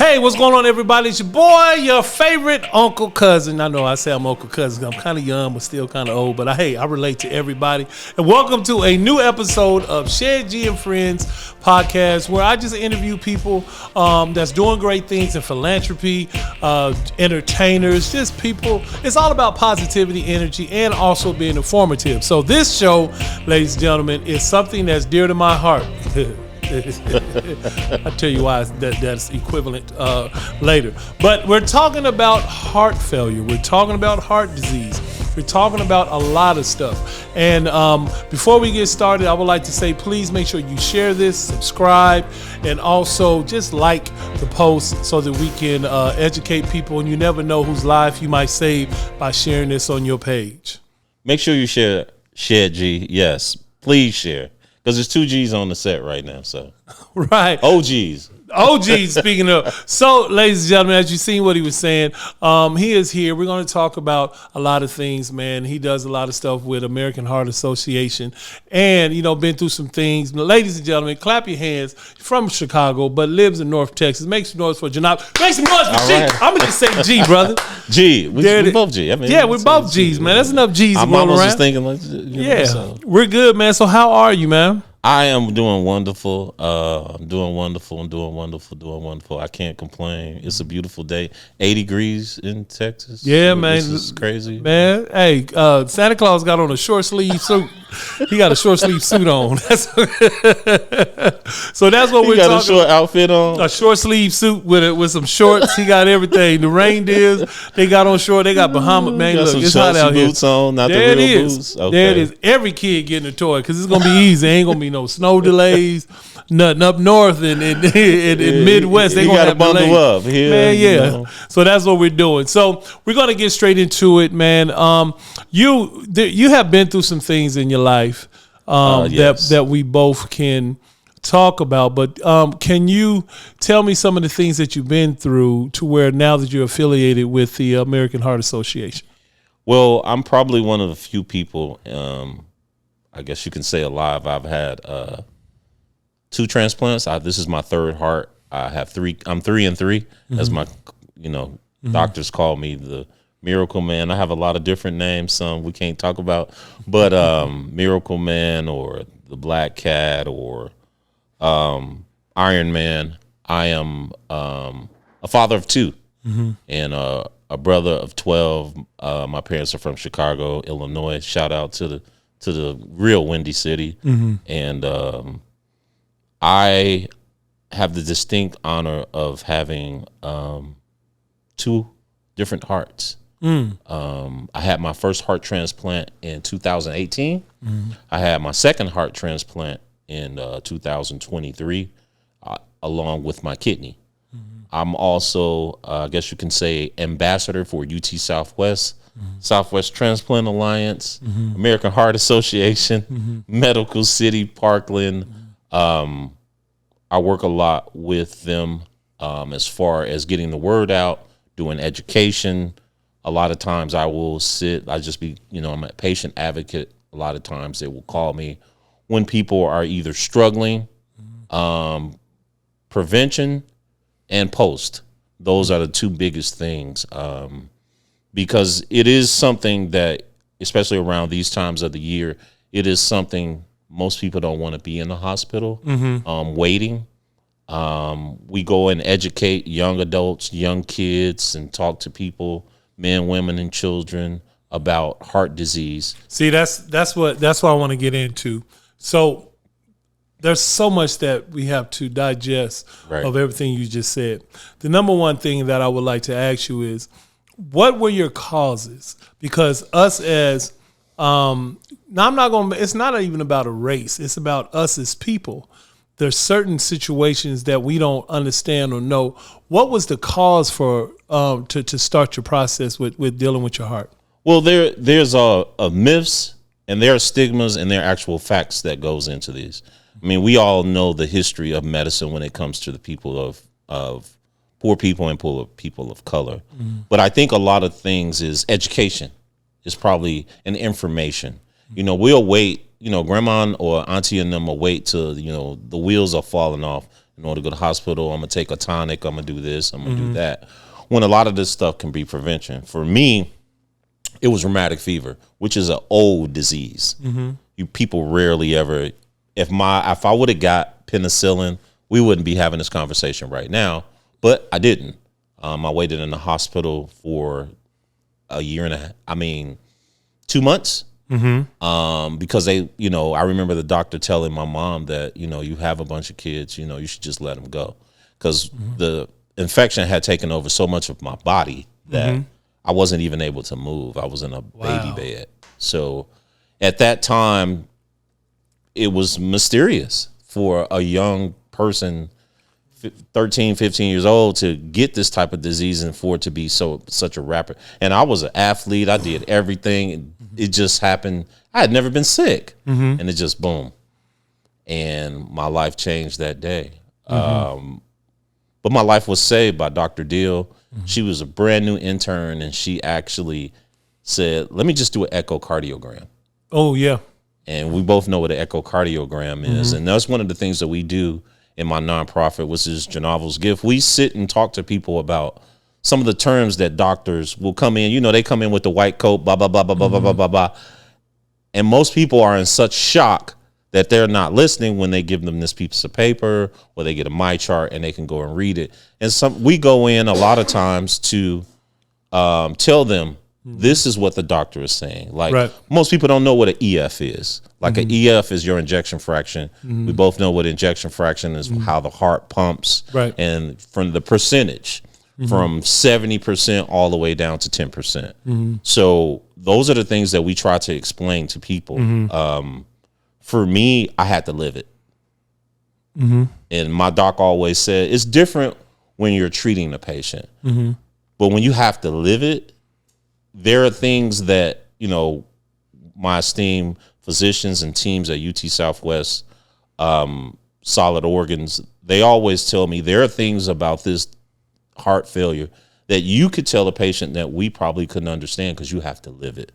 Hey, what's going on, everybody? It's your boy, your favorite uncle cousin. I know I say I'm uncle cousin. I'm kind of young, but still kind of old. But hey, I relate to everybody. And welcome to a new episode of Shed G and Friends podcast, where I just interview people that's doing great things in philanthropy, entertainers, just people. It's all about positivity, energy, and also being informative. So this show, ladies and gentlemen, is something that's dear to my heart. I'll tell you why that's equivalent later. But we're talking about heart failure. We're talking about heart disease. We're talking about a lot of stuff. And before we get started, I would like to say, please make sure you share this, subscribe, and also just like the post so that we can educate people. And you never know whose life you might save by sharing this on your page. Make sure you share G. Yes, please share. Because there's 2 G's on the set right now, so. Right. OGs. OGs, speaking of. So, ladies and gentlemen, as you've seen what he was saying, he is here. We're going to talk about a lot of things, man. He does a lot of stuff with American Heart Association and, been through some things. Ladies and gentlemen, clap your hands. From Chicago, but lives in North Texas. Make some noise for Gynovel. Make some noise for G. Right. I'm going to just say G, brother. G. We both G. I mean, yeah, we're both G's, man. That's enough G's to roll around. I was just thinking, we're good, man. So how are you, man? I am doing wonderful. I'm doing wonderful. I can't complain. It's a beautiful day. 80 degrees in Texas. Yeah, man. This is crazy. Man, hey, Santa Claus got on a short sleeve suit. He got a short sleeve suit on. So that's what we're talking about. He got a short outfit on? A short sleeve suit with some shorts. He got everything. The reindeers, they got on short. They got Bahama, man. Look, it's hot out here. Boots on, not there the real boots. Boots. Okay. There it is. Every kid getting a toy because it's going to be easy. Ain't going to be no snow delays, nothing up north and in Midwest. They got to bundle delays. up here. Man, yeah. So that's what we're doing. So we're going to get straight into it, man. You have been through some things in your life yes. that we both can talk about, but can you tell me some of the things that you've been through to where now that you're affiliated with the American Heart Association? Well, I'm probably one of the few people, I guess you can say alive. I've had 2 transplants. This is my 3rd heart. I have 3. I'm 3 and 3, as my doctors call me, the Miracle Man. I have a lot of different names, some we can't talk about, but Miracle Man or the Black Cat or Iron Man. I am a father of 2 and a brother of 12. My parents are from Chicago, Illinois. Shout out to the real Windy City. And I have the distinct honor of having 2 different hearts. I had my first heart transplant in 2018. I had my second heart transplant in 2023, along with my kidney. I'm also, I guess you can say, ambassador for UT Southwest, Southwest Transplant Alliance, American Heart Association, Medical City, Parkland. I work a lot with them as far as getting the word out, doing education. A lot of times I will I'm a patient advocate. A lot of times they will call me when people are either struggling, prevention and post. Those are the 2 biggest things, because it is something that, especially around these times of the year, it is something most people don't want to be in the hospital waiting. We go and educate young adults, young kids, and talk to people, men, women, and children about heart disease. See, that's what I want to get into. So there's so much that we have to digest of everything you just said. The number one thing that I would like to ask you is, what were your causes? Because us as it's not even about a race. It's about us as people. There's certain situations that we don't understand or know. What was the cause for to start your process with dealing with your heart? Well, there's a myths and there are stigmas and there are actual facts that goes into these. I mean, we all know the history of medicine when it comes to the people of poor people and people of color. But I think a lot of things is education is probably an information. We'll wait, grandma or auntie and them will wait till, the wheels are falling off in order to go to the hospital, I'm gonna take a tonic, I'm gonna do this, I'm gonna do that. When a lot of this stuff can be prevention. For me, it was rheumatic fever, which is an old disease. People rarely ever. If I would have got penicillin, we wouldn't be having this conversation right now. But I didn't. I waited in the hospital for a year and a half. 2 months. Because they, I remember the doctor telling my mom that, you have a bunch of kids, you should just let them go. Because the infection had taken over so much of my body that I wasn't even able to move. I was in a baby bed. So at that time, it was mysterious for a young person, 13, 15 years old, to get this type of disease and for it to be such a rapid. And I was an athlete. I did everything. It just happened. I had never been sick. And it just boom. And my life changed that day. But my life was saved by Dr. Deal. She was a brand new intern, and she actually said, let me just do an echocardiogram. Oh, yeah. And we both know what an echocardiogram is. And that's one of the things that we do in my nonprofit, which is Gynovel's Gift. We sit and talk to people about some of the terms that doctors will come in. They come in with the white coat, blah, blah, blah, blah, blah, blah, blah, blah. And most people are in such shock that they're not listening when they give them this piece of paper or they get a my chart and they can go and read it. And we go in a lot of times to tell them this is what the doctor is saying. Like most people don't know what an EF is. Like an EF is your injection fraction. We both know what injection fraction is, how the heart pumps, and from the percentage from 70% all the way down to 10%. So those are the things that we try to explain to people. For me, I had to live it. And my doc always said, it's different when you're treating the patient. But when you have to live it, there are things that, my esteemed physicians and teams at UT Southwest, Solid Organs, they always tell me there are things about this heart failure that you could tell a patient that we probably couldn't understand because you have to live it.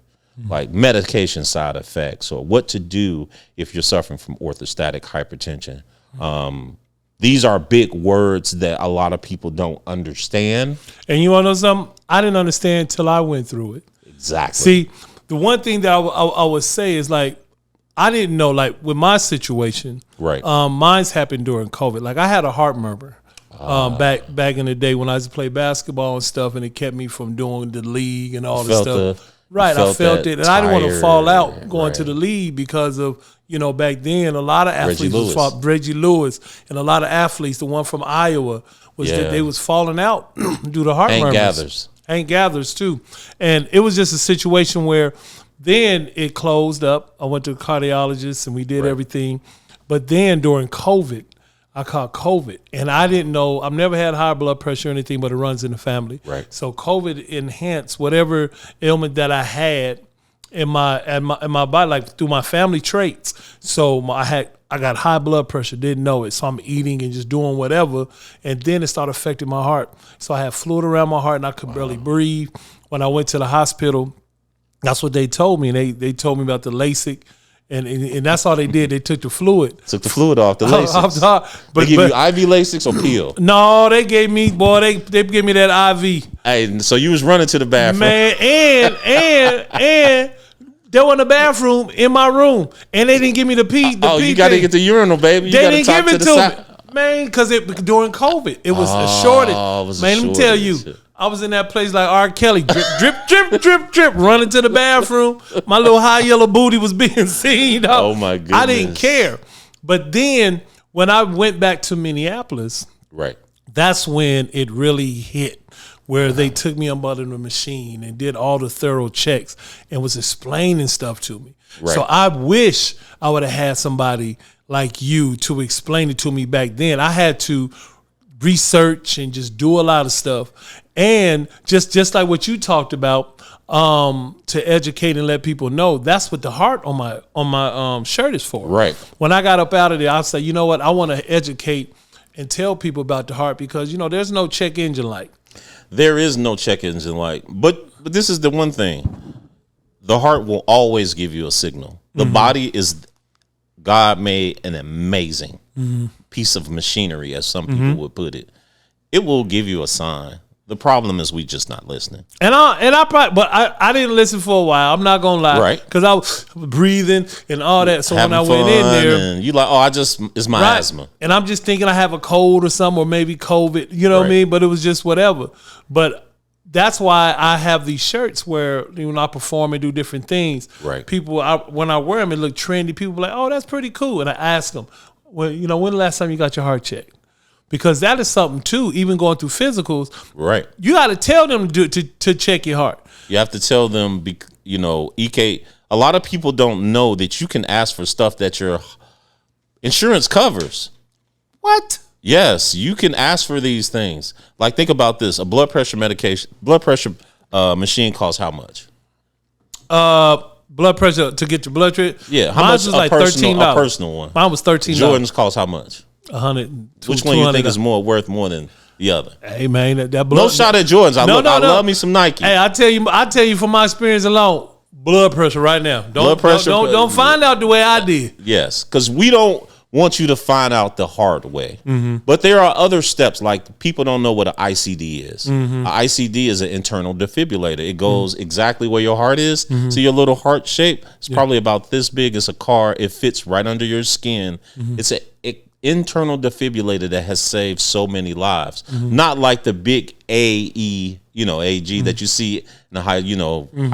Like medication side effects or what to do if you're suffering from orthostatic hypertension. These are big words that a lot of people don't understand. And you want to know something? I didn't understand till I went through it. Exactly. See, the one thing that I would say is like, I didn't know, like with my situation, mine's happened during COVID. Like I had a heart murmur back in the day when I used to play basketball and stuff, and it kept me from doing the league and all this stuff. I felt it, and I didn't want to fall out going to the league because of, back then a lot of athletes Reggie Lewis and a lot of athletes, the one from Iowa, was that they was falling out due to heart murmurs. Hank Gathers too, and it was just a situation where then it closed up. I went to a cardiologist and we did everything, but then during COVID, I caught COVID, and I didn't know. I've never had high blood pressure or anything, but it runs in the family. So COVID enhanced whatever ailment that I had in my body, like through my family traits. So I got high blood pressure, didn't know it. So I'm eating and just doing whatever, and then it started affecting my heart. So I had fluid around my heart, and I could barely breathe. When I went to the hospital, that's what they told me. And they told me about the LASIK. And that's all they did. They took the fluid. Took the fluid off the LASIK. They give you IV LASIK or peel? No, they gave me, they gave me that IV. Hey, so you was running to the bathroom. Man, and they were in the bathroom in my room. And they didn't give me the pee. You got to get the urinal, baby. They didn't give it to me. Man, because during COVID, it was a shortage. Let me tell you. I was in that place like R. Kelly, drip, drip, drip, drip, drip, running to the bathroom. My little high yellow booty was being seen. Dog. Oh my goodness! I didn't care. But then when I went back to Minneapolis, that's when it really hit, where they took me up under the machine and did all the thorough checks and was explaining stuff to me. So I wish I would have had somebody like you to explain it to me back then. I had to research and just do a lot of stuff, and just like what you talked about, to educate and let people know. That's what the heart on my shirt is for. When I got up out of there, I said, you know what, I want to educate and tell people about the heart, because there's no check engine light. There is no check engine light, but this is the one thing: the heart will always give you a signal. The body is God made an amazing piece of machinery, as some people would put it. It will give you a sign. The problem is we just not listening. And I probably, but I didn't listen for a while. I'm not gonna lie, right? Because I was breathing and all that. So Having when I went in there, and you like, it's my asthma, and I'm just thinking I have a cold or something, or maybe COVID. You know what I mean? But it was just whatever. But that's why I have these shirts where when I perform and do different things, right? People, when I wear them, it look trendy. People be like, "Oh, that's pretty cool." And I ask them, "Well, when the last time you got your heart checked?" Because that is something too. Even going through physicals, right? You got to tell them to check your heart. You have to tell them, EK. A lot of people don't know that you can ask for stuff that your insurance covers. What? Yes, you can ask for these things. Like, think about this: a blood pressure machine costs how much? Blood pressure to get your blood pressure. Yeah, how much? Was like $13. A personal one. Mine was $13. Jordan's cost how much? 100. Which one you think is worth more than the other? Hey man, that blood. No shot at Jordans. I love me some Nike. Hey, I tell you from my experience alone, blood pressure right now. Don't find out the way I did. Yes, because we don't want you to find out the hard way. But there are other steps. Like, people don't know what an ICD is. An ICD is an internal defibrillator. It goes exactly where your heart is. So your little heart shape is probably about this big. It's a car. It fits right under your skin. It's an internal defibrillator that has saved so many lives. Not like the big AG that you see in the high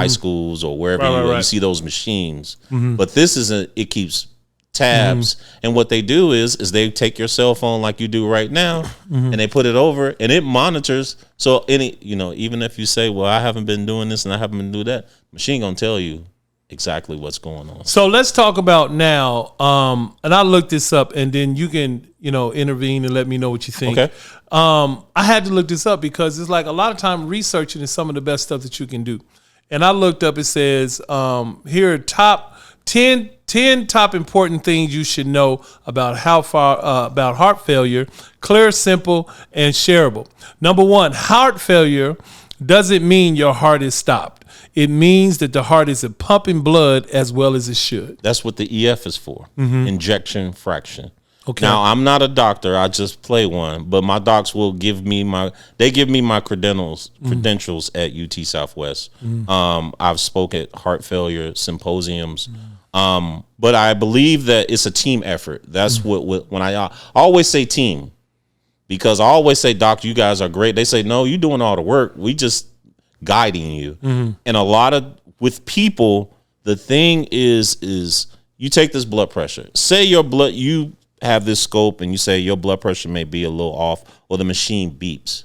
schools or wherever you see those machines. But this isn't. It keeps tabs, and what they do is they take your cell phone like you do right now, and they put it over, and it monitors. So even if you say, well, I haven't been doing this and I haven't been doing that, machine gonna tell you exactly what's going on. So let's talk about now, and I looked this up, and then you can intervene and let me know what you think. Okay. I had to look this up because it's like a lot of time researching is some of the best stuff that you can do. And I looked up, it says here are top 10 top important things you should know about about heart failure: clear, simple, and shareable. Number 1, heart failure doesn't mean your heart is stopped. It means that the heart isn't pumping blood as well as it should. That's what the EF is for, injection fraction. Okay. Now, I'm not a doctor. I just play one, but my docs will give me my credentials at UT Southwest. I've spoke at heart failure symposiums. But I believe that it's a team effort. That's when I always say team, because I always say, Doc, you guys are great. They say, no, you're doing all the work. We just guiding you. And with people, the thing is you take this blood pressure. Say you have this scope and you say your blood pressure may be a little off, or the machine beeps.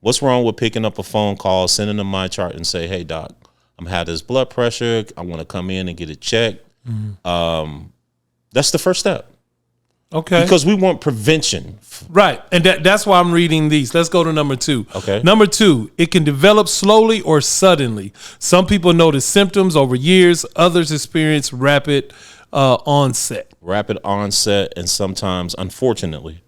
What's wrong with picking up a phone call, sending them my chart and say, hey, Doc, I'm had this blood pressure. I want to come in and get it checked. That's the first step. Okay. Because we want prevention. Right. And that's why I'm reading these. Let's go to number 2. Okay. Number 2, it can develop slowly or suddenly. Some people notice symptoms over years. Others experience rapid onset. Rapid onset, and sometimes, unfortunately,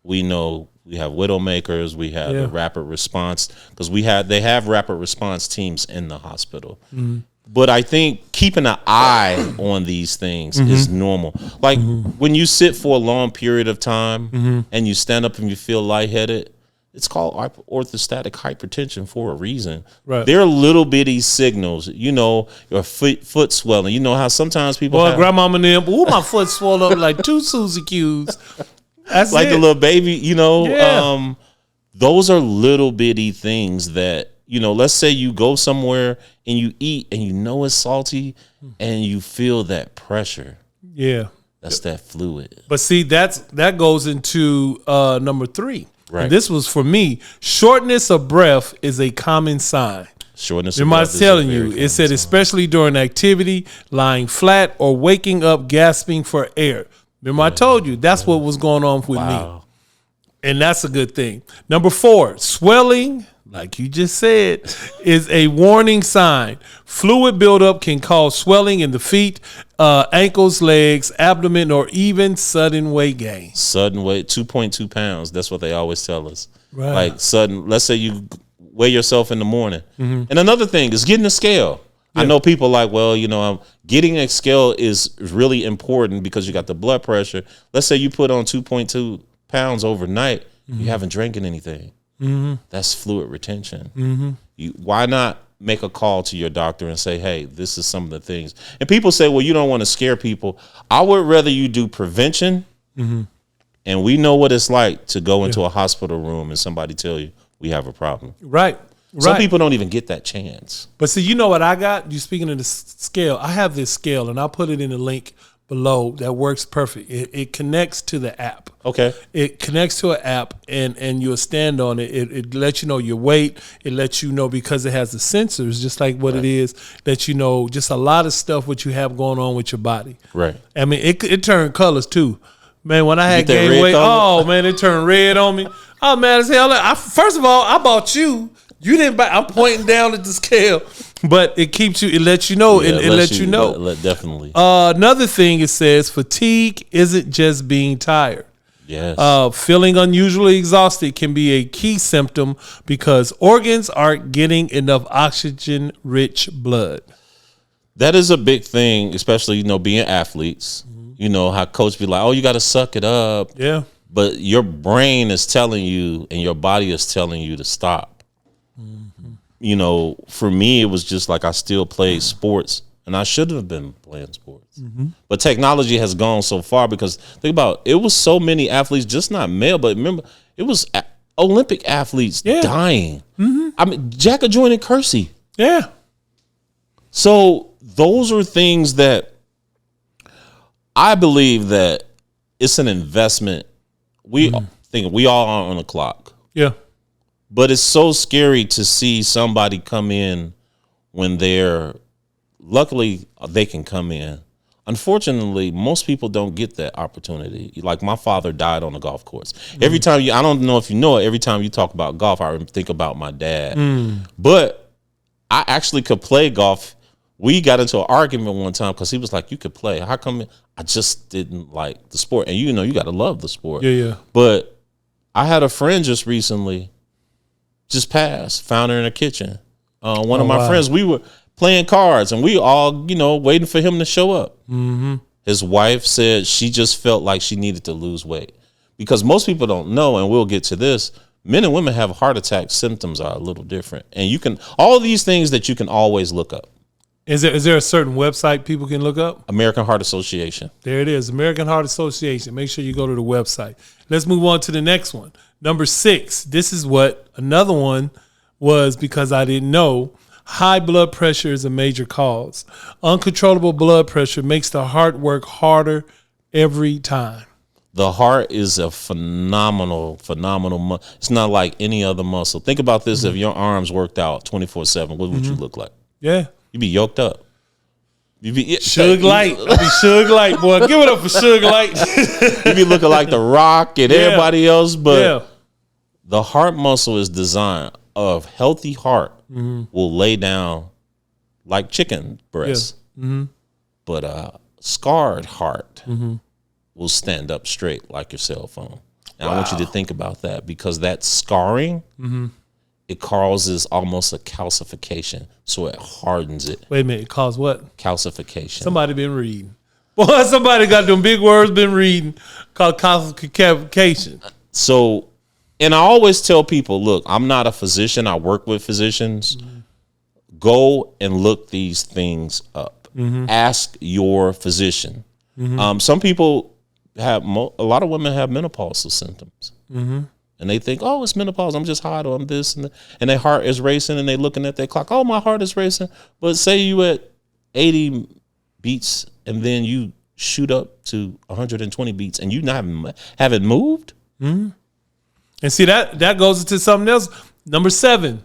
we know we have widowmakers. We have the rapid response, because they have rapid response teams in the hospital. But I think keeping an eye on these things is normal. Like when you sit for a long period of time and you stand up and you feel lightheaded, it's called orthostatic hypertension for a reason. Right. There are little bitty signals, your foot swelling. You know how sometimes people grandmama and them, my foot swelled up like 2 Suzy Q's. That's like it. The little baby, those are little bitty things that, let's say you go somewhere and you eat and it's salty and you feel that pressure. Yeah. That's that fluid. But see, that goes into number 3. Right. And this was for me. Shortness of breath is a common sign. Shortness of breath. I was telling you, it said especially during activity, lying flat, or waking up gasping for air. Remember, I told you that's what was going on with me. And that's a good thing. Number 4, swelling, like you just said, is a warning sign. Fluid buildup can cause swelling in the feet, ankles, legs, abdomen, or even sudden weight gain. Sudden weight, 2.2 pounds. That's what they always tell us. Right. Like sudden, let's say you weigh yourself in the morning. And another thing is getting a scale. I know people like, well, getting a scale is really important because you got the blood pressure. Let's say you put on 2.2 pounds overnight. You haven't drinking anything. That's fluid retention. Why not make a call to your doctor and say, hey, this is some of the things. And people say, well, you don't want to scare people. I would rather you do prevention. And we know what it's like to go into a hospital room and somebody tell you we have a problem. Right. Some people don't even get that chance. But see, you know what I got? You speaking of the scale. I have this scale, and I'll put it in the link below that works perfect. It connects to the app. Okay. It connects to an app, and you'll stand on it. It lets you know your weight. It lets you know, because it has the sensors, just like what it is, that you know just a lot of stuff what you have going on with your body. Right. I mean, it turned colors too. Man, when I had gained weight, man, it turned red on me. Oh, man, as hell. First of all, I bought you. You didn't buy. I'm pointing down at the scale, but it keeps you. It lets you know. Yeah, it lets you know. Definitely. Another thing it says, fatigue isn't just being tired. Yes. Feeling unusually exhausted can be a key symptom because organs aren't getting enough oxygen-rich blood. That is a big thing, especially being athletes. You know how coach be like, oh, you got to suck it up. Yeah. But your brain is telling you, and your body is telling you to stop. For me, it was just like I still played sports, and I should have been playing sports. But technology has gone so far because think about it was so many athletes, just not male, but remember, it was Olympic athletes dying. I mean, Jack Joyner and Kersey. Yeah. So those are things that I believe that it's an investment. We think we all are on the clock. Yeah. But it's so scary to see somebody come in when luckily they can come in. Unfortunately, most people don't get that opportunity. Like my father died on a golf course. Every time I don't know if you know it, every time you talk about golf, I think about my dad. But I actually could play golf. We got into an argument one time because he was like, you could play. How come I just didn't like the sport? And you got to love the sport. Yeah. But I had a friend just recently just passed, found her in the kitchen. One of my friends, we were playing cards and we all, waiting for him to show up. His wife said she just felt like she needed to lose weight because most people don't know, and we'll get to this. Men and women have heart attack symptoms are a little different. And all these things that you can always look up. Is there a certain website people can look up? American Heart Association. There it is, American Heart Association. Make sure you go to the website. Let's move on to the next one. Number 6. This is what another one was because I didn't know. High blood pressure is a major cause. Uncontrollable blood pressure makes the heart work harder every time. The heart is a phenomenal muscle. It's not like any other muscle. Think about this. If your arms worked out 24/7, what would you look like? Yeah. You'd be yoked up. You'd be Suge Light. I'd be Suge Light, boy. Give it up for Suge Light. You'd be looking like The Rock and everybody else. But the heart muscle is designed. A healthy heart will lay down like chicken breasts. But a scarred heart will stand up straight like your cell phone. And I want you to think about that because that scarring, it causes almost a calcification. So it hardens it. Wait a minute. It causes what? Calcification. Somebody been reading. Boy, somebody got them big words been reading called calcification. So, and I always tell people, look, I'm not a physician. I work with physicians. Go and look these things up. Ask your physician. Some people a lot of women have menopausal symptoms. And they think, oh, it's menopause. I'm just hot on this. And their heart is racing and they looking at their clock. Oh, my heart is racing. But say you at 80 beats and then you shoot up to 120 beats and you haven't moved. And see, that goes into something else. Number 7,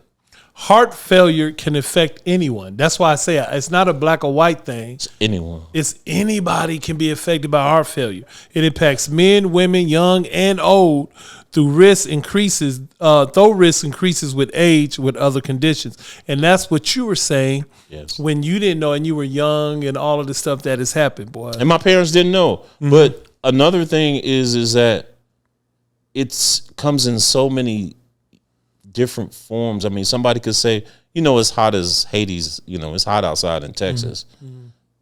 heart failure can affect anyone. That's why I say it's not a black or white thing. It's anyone. It's anybody can be affected by heart failure. It impacts men, women, young and old. Though risk increases with age with other conditions. And that's what you were saying when you didn't know and you were young and all of the stuff that has happened, boy. And my parents didn't know. But another thing is that it comes in so many different forms. I mean, somebody could say, it's hot as Hades, it's hot outside in Texas.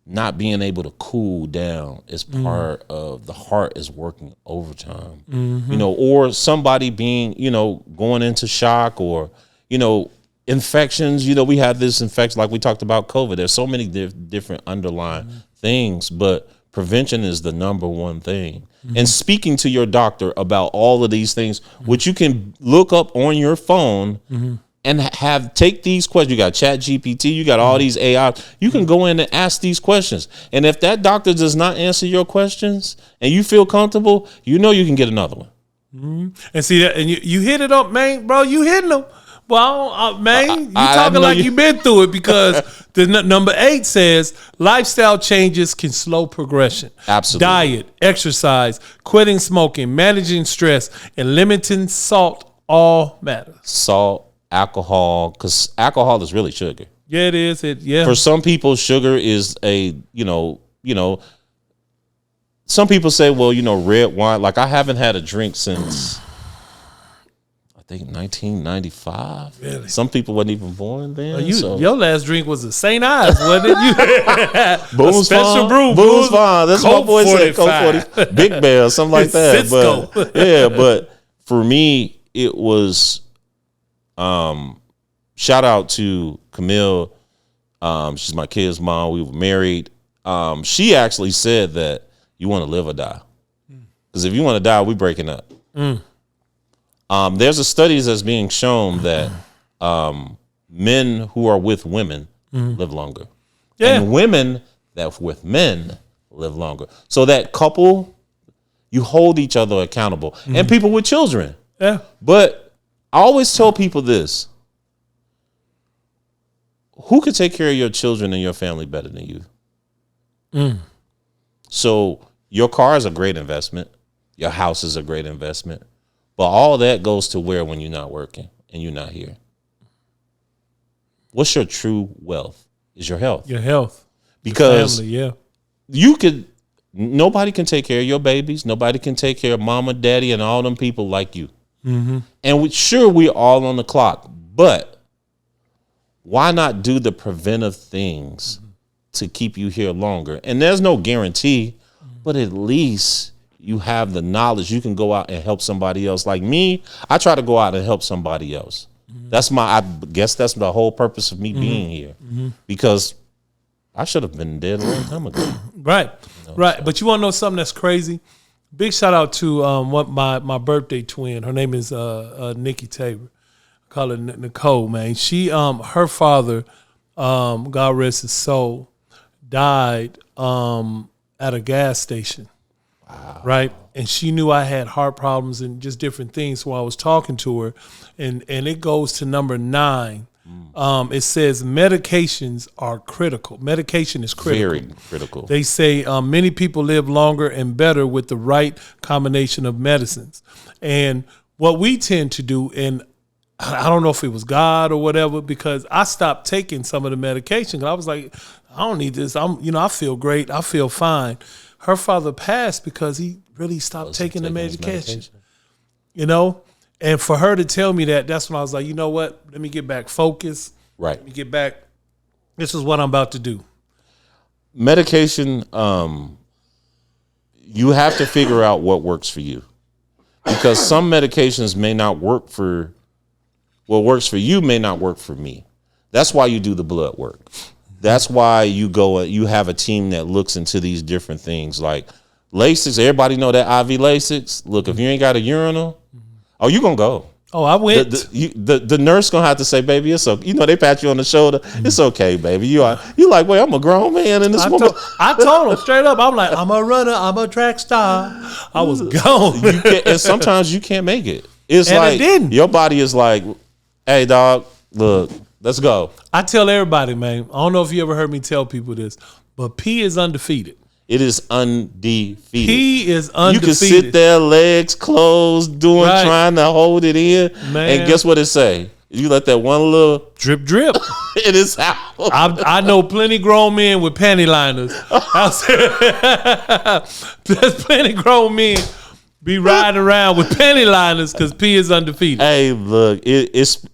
Not being able to cool down is part of the heart is working overtime, or somebody being, going into shock or, infections. We have this infection, like we talked about COVID. There's so many different underlying things, but prevention is the number one thing. And speaking to your doctor about all of these things, which you can look up on your phone and take these questions. You got Chat GPT, you got all these AI. You can go in and ask these questions. And if that doctor does not answer your questions and you feel comfortable, you can get another one. And see that, and you hit it up, man, bro. You hitting them. Well, man, you talking like you've been through it, because the number 8 says lifestyle changes can slow progression. Absolutely. Diet, exercise, quitting smoking, managing stress, and limiting salt all matter. Salt, alcohol, because alcohol is really sugar. Yeah, it is. For some people, sugar is some people say, well, red wine. Like, I haven't had a drink since I think 1995. Really? Some people wasn't even born then. Your last drink was a St. Ives, wasn't it? Boone's special Farm, brew. Boone's Farm. That's what my boy said. Coke 40, Big Bear, something like that. Cisco. But for me, it was. Shout out to Camille. She's my kid's mom. We were married. She actually said that you want to live or die. Because if you want to die, we breaking up. There's a studies that's being shown that men who are with women live longer. Yeah. And women that are with men live longer. So that couple, you hold each other accountable. And people with children. Yeah. But I always tell people this. Who could take care of your children and your family better than you? So your car is a great investment. Your house is a great investment. But all that goes to where when you're not working and you're not here? What's your true wealth? Is your health. Your health. Because your family, nobody can take care of your babies. Nobody can take care of mama, daddy, and all them people like you. And we're all on the clock. But why not do the preventive things to keep you here longer? And there's no guarantee, but at least you have the knowledge. You can go out and help somebody else. Like me, I try to go out and help somebody else. I guess that's the whole purpose of me being here, because I should have been dead a long time ago. Right. So. But you want to know something that's crazy? Big shout out to my birthday twin. Her name is Nikki Tabor. I call her Nicole, man. She her father, God rest his soul, died at a gas station. Wow. Right. And she knew I had heart problems and just different things. So I was talking to her, and it goes to number 9. It says medications are critical. Medication is critical. Very critical. They say many people live longer and better with the right combination of medicines. And what we tend to do, and I don't know if it was God or whatever, because I stopped taking some of the medication. I was like, I don't need this. I feel great. I feel fine. Her father passed because he really stopped taking the medication. And for her to tell me that, that's when I was like, you know what? Let me get back focused. Right. Let me get back. This is what I'm about to do. Medication, you have to figure out what works for you. Because some medications may not work for, what works for you may not work for me. That's why you do the blood work. That's why you have a team that looks into these different things. Like Lasix, everybody know that IV Lasix. Look, if you ain't got a urinal, you gonna go. Oh, I went. The nurse gonna have to say, baby, it's okay. They pat you on the shoulder. It's okay, baby. You like, wait, I'm a grown man in this moment. I told him straight up. I'm like, I'm a runner. I'm a track star. I was gone. And sometimes you can't make it. It's like it didn't. Your body is like, hey, dog, look, let's go. I tell everybody, man. I don't know if you ever heard me tell people this, but P is undefeated. It is undefeated. He is undefeated. You can sit there, legs closed, trying to hold it in. Man. And guess what it say? You let that one little drip. It is out. I know plenty grown men with panty liners. There's plenty grown men be riding around with penny liners because P is undefeated. Hey, look, it's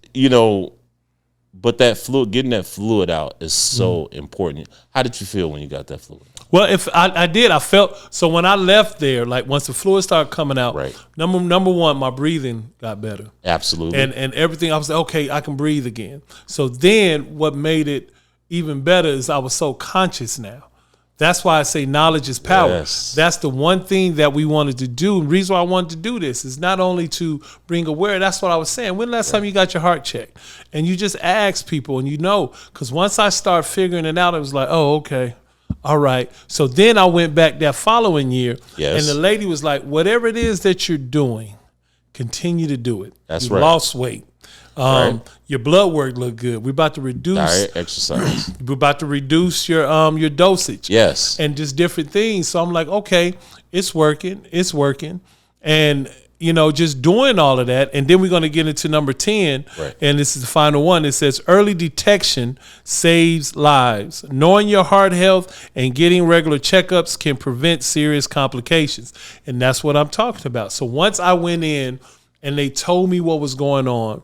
but that fluid, getting that fluid out is so important. How did you feel when you got that fluid? Well, if I did, I felt so when I left there. Like once the fluid started coming out, right. Number one, my breathing got better. Absolutely, and everything. I was like, okay, I can breathe again. So then, what made it even better is I was so conscious now. That's why I say knowledge is power. Yes. That's the one thing that we wanted to do. The reason why I wanted to do this is not only to bring awareness. That's what I was saying. When last time you got your heart checked? And you just ask people, and because once I start figuring it out, it was like, oh, okay. All right. So then I went back that following year, and the lady was like, whatever it is that you're doing, continue to do it. That's you right. Lost weight. Your blood work look good. We're about to reduce diet, exercise. We're about to reduce your dosage. Yes. And just different things. So I'm like, okay, it's working. And just doing all of that. And then we're going to get into number 10. Right. And this is the final one. It says early detection saves lives. Knowing your heart health and getting regular checkups can prevent serious complications. And that's what I'm talking about. So once I went in and they told me what was going on,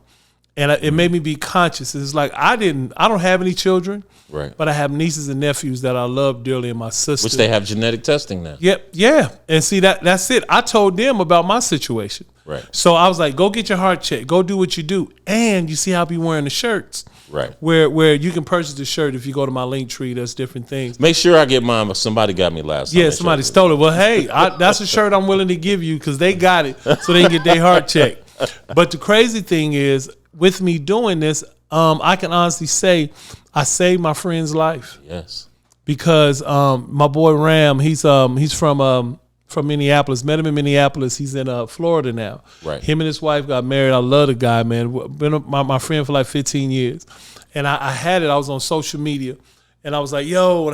and it made me be conscious. It's like I don't have any children, right? But I have nieces and nephews that I love dearly, and my sister. Which they have genetic testing now. Yep, yeah. And see that's it. I told them about my situation. Right. So I was like, go get your heart checked. Go do what you do. And you see how I be wearing the shirts. Right. Where you can purchase the shirt if you go to my link tree. There's different things. Make sure I get mine, but somebody got me last time. Yeah, somebody stole it. Well, hey, that's a shirt I'm willing to give you because they got it so they can get their heart checked. But the crazy thing is, with me doing this, I can honestly say I saved my friend's life. Yes. Because my boy Ram, he's from Minneapolis. Met him in Minneapolis. He's in Florida now. Right. Him and his wife got married. I love the guy, man. Been my friend for like 15 years. And I had it. I was on social media. And I was like, yo,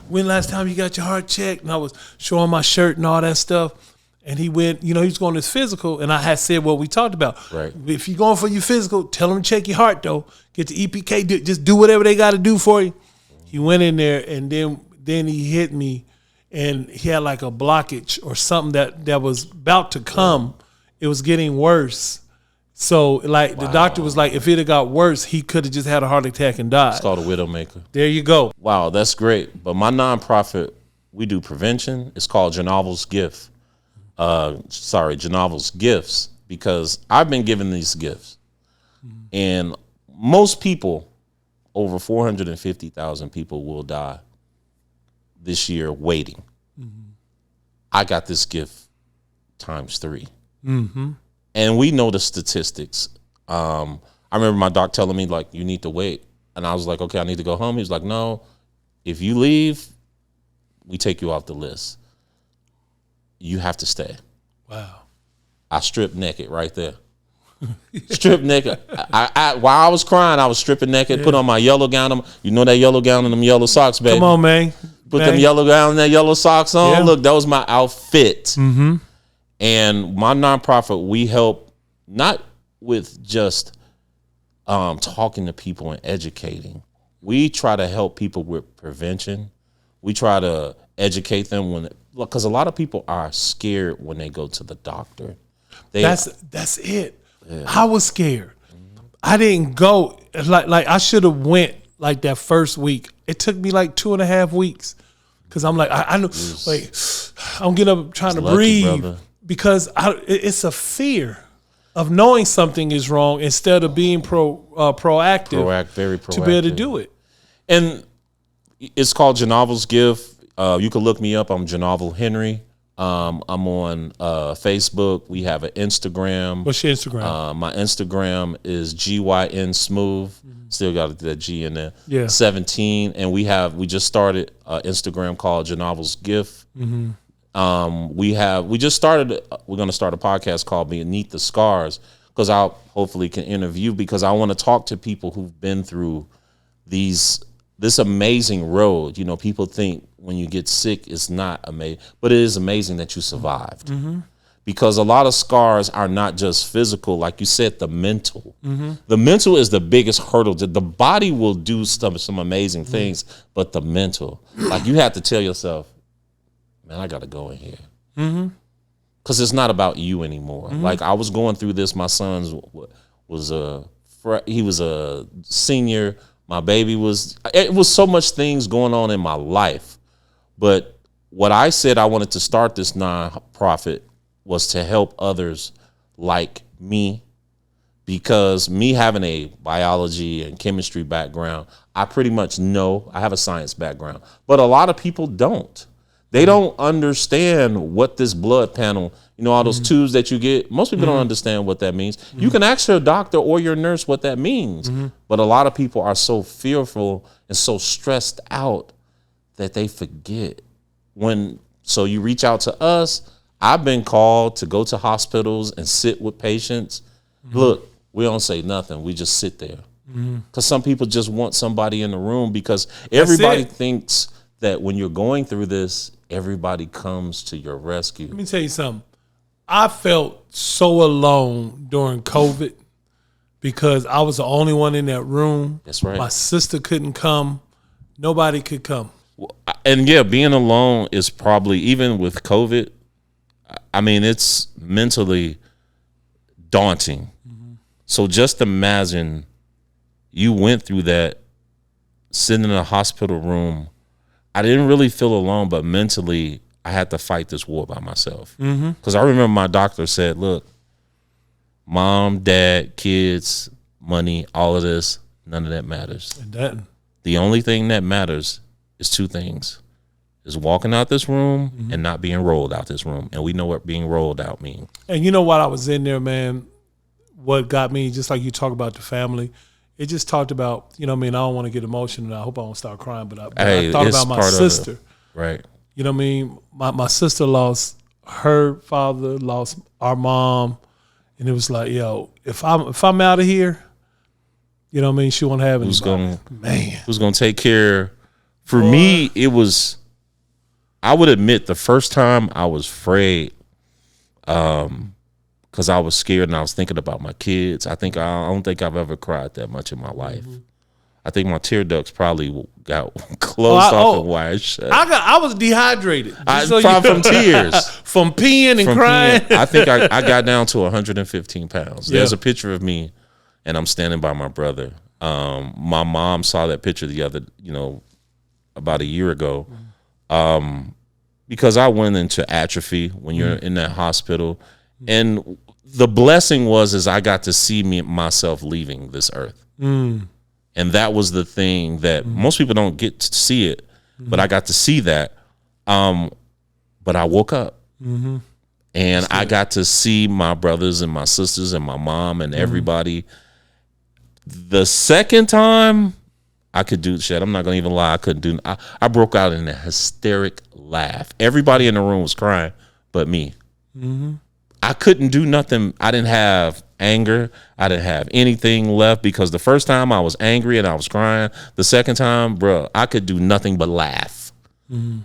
when last time you got your heart checked? And I was showing my shirt and all that stuff. And he went, he was going to his physical, and I had said what we talked about. Right. If you're going for your physical, tell them to check your heart, though. Get the EPK, just do whatever they got to do for you. He went in there, and then he hit me, and he had like a blockage or something that was about to come. It was getting worse. So, like, the doctor was like, if it had got worse, he could have just had a heart attack and died. It's called a widowmaker. There you go. Wow, that's great. But my nonprofit, we do prevention. It's called Gynovel's Gift. Gynovel's Gifts, because I've been given these gifts. And most people, over 450,000 people will die this year waiting. I got this gift times 3. And we know the statistics. I remember my doc telling me, like, you need to wait. And I was like, okay, I need to go home. He was like, no, if you leave, we take you off the list. You have to stay. Wow. I stripped naked right there. Stripped naked. While I was crying, I was stripping naked, put on my yellow gown. You know that yellow gown and them yellow socks, baby. Come on, man. Put them yellow gown and that yellow socks on. Yeah. Look, that was my outfit. And my nonprofit, we help not with just talking to people and educating. We try to help people with prevention. We try to educate them because a lot of people are scared when they go to the doctor. That's it. Yeah. I was scared. I didn't go like I should have went like that first week. It took me like 2.5 weeks because I'm like I know I'm getting up trying to breathe brother. Because it's a fear of knowing something is wrong instead of being proactive. Very proactive to be able to do it. And it's called Gynovel's Gift. You can look me up. I'm Gynovel Henry. I'm on Facebook. We have an Instagram. What's your Instagram? My Instagram is GYN Smooth. Still got that G in there. Yeah. 17, and we just started an Instagram called Gynovel's Gift. We just started. We're going to start a podcast called Beneath the Scars because I hopefully can interview because I want to talk to people who've been through this amazing road. People think when you get sick, it's not amazing, but it is amazing that you survived. Because a lot of scars are not just physical, like you said, the mental. The mental is the biggest hurdle. The body will do some amazing things, but the mental, like you have to tell yourself, man, I got to go in here. because it's not about you anymore. Like I was going through this. My son's was he was a senior. My baby was. It was so much things going on in my life. But what I said I wanted to start this nonprofit was to help others like me, because me having a biology and chemistry background, I pretty much know. I have a science background, but a lot of people don't. They don't understand what this blood panel, all those tubes that you get. Most people don't understand what that means. You can ask your doctor or your nurse what that means, but a lot of people are so fearful and so stressed out that they forget. So you reach out to us. I've been called to go to hospitals and sit with patients. Look, we don't say nothing. We just sit there. Because some people just want somebody in the room, because everybody thinks that when you're going through this, everybody comes to your rescue. Let me tell you something. I felt so alone during COVID because I was the only one in that room. That's right. My sister couldn't come. Nobody could come. And yeah, being alone is probably, even with COVID, I mean, it's mentally daunting. So just imagine you went through that, sitting in a hospital room. I didn't really feel alone, but mentally I had to fight this war by myself. Because I remember my doctor said, look, mom, dad, kids, money, all of this, none of that matters. The only thing that matters is two things: is walking out this room and not being rolled out this room. And we know what being rolled out means. And you know what? I was in there, man, what got me, just like you talk about the family, it just talked about, I don't want to get emotional, and I hope I don't start crying, but I thought about my sister. Right. You know what I mean? My sister lost her father, lost our mom, and it was like, yo, if I'm out of here, you know what I mean, she won't have anybody. Who's gonna take care? For me, it was, I would admit, the first time I was afraid, because I was scared and I was thinking about my kids. I don't think I've ever cried that much in my life. I think my tear ducts probably got closed off and wired shut. I was dehydrated. From tears. From peeing and crying. I think I got down to 115 pounds. There's a picture of me, and I'm standing by my brother. My mom saw that picture about a year ago, because I went into atrophy when you're in that hospital. And the blessing is I got to see myself leaving this earth. And that was the thing that most people don't get to see it, but I got to see that. But I woke up, and I got to see my brothers and my sisters and my mom and everybody. The second time, I could do shit. I'm not gonna even lie. I couldn't do. I broke out in a hysteric laugh. Everybody in the room was crying, but me. I couldn't do nothing. I didn't have anger. I didn't have anything left, because the first time I was angry and I was crying. The second time, bro, I could do nothing but laugh.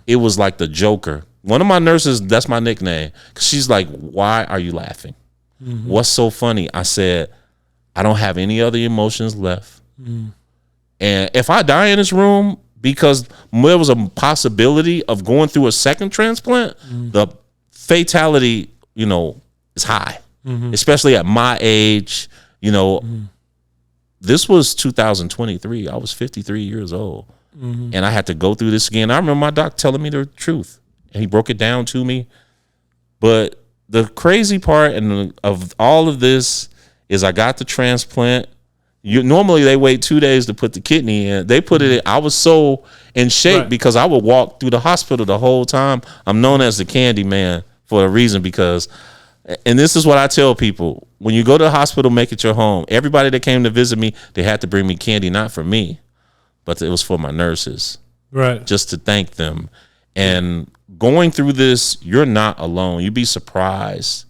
It was like the Joker. One of my nurses, that's my nickname, 'cause she's like, why are you laughing? What's so funny? I said, I don't have any other emotions left. And if I die in this room, because there was a possibility of going through a second transplant, the fatality, is high, especially at my age. This was 2023. I was 53 years old, and I had to go through this again. I remember my doc telling me the truth, and he broke it down to me. But the crazy part of all of this is I got the transplant. Normally they wait 2 days to put the kidney in. They put it in. I was so in shape because I would walk through the hospital the whole time. I'm known as the Candy Man for a reason, because, and this is what I tell people, when you go to the hospital, make it your home. Everybody that came to visit me, they had to bring me candy, not for me, but it was for my nurses. Right. Just to thank them. And going through this, you're not alone. You'd be surprised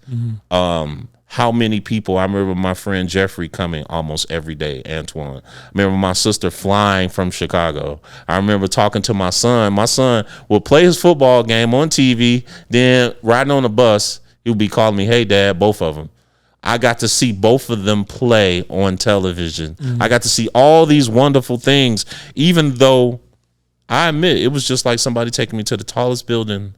how many people. I remember my friend Jeffrey coming almost every day, Antoine. I remember my sister flying from Chicago. I remember talking to my son. My son would play his football game on TV, then riding on the bus, he would be calling me, hey, Dad, both of them. I got to see both of them play on television. I got to see all these wonderful things, even though I admit it was just like somebody taking me to the tallest building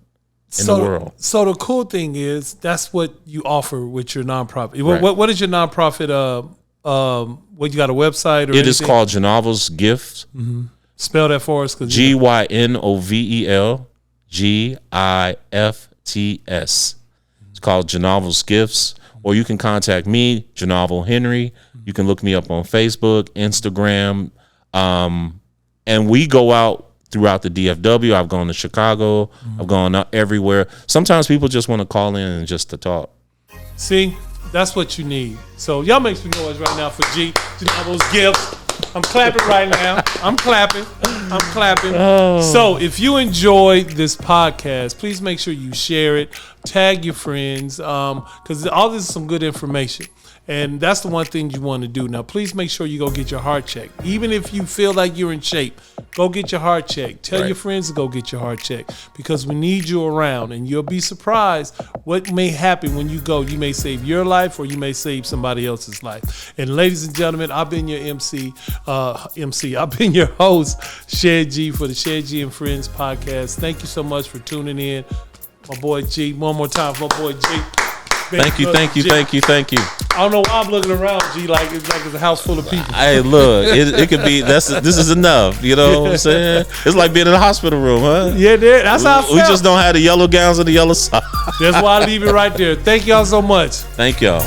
in the world. So the cool thing is that's what you offer with your nonprofit. Right. What is your nonprofit? What, you got a website or It is anything? called Gynovels Gifts. Spell that for us. Gynovel GIFTS. It's called Gynovels Gifts. Or you can contact me, Gynovel Henry. You can look me up on Facebook, Instagram. And we go out throughout the DFW. I've gone to Chicago. I've gone out everywhere. Sometimes people just want to call in and just to talk. See, that's what you need. So y'all make some noise right now for Gynovel's Gifts. I'm clapping right now. I'm clapping. Oh. So if you enjoyed this podcast, please make sure you share it, tag your friends, because all this is some good information. And that's the one thing you want to do. Now, please make sure you go get your heart checked. Even if you feel like you're in shape, go get your heart checked. Tell your friends to go get your heart checked because we need you around. And you'll be surprised what may happen when you go. You may save your life or you may save somebody else's life. And ladies and gentlemen, I've been your MC. I've been your host, Shed G, for the Shed G and Friends podcast. Thank you so much for tuning in. My boy G. One more time for my boy G. Thank you. I don't know why I'm looking around, G, like it's a house full of people. Hey, look, it could be this is enough. You know what I'm saying? It's like being in a hospital room, huh? Yeah, that's how I felt. We just don't have the yellow gowns and the yellow socks. That's why I leave it right there. Thank y'all so much. Thank y'all.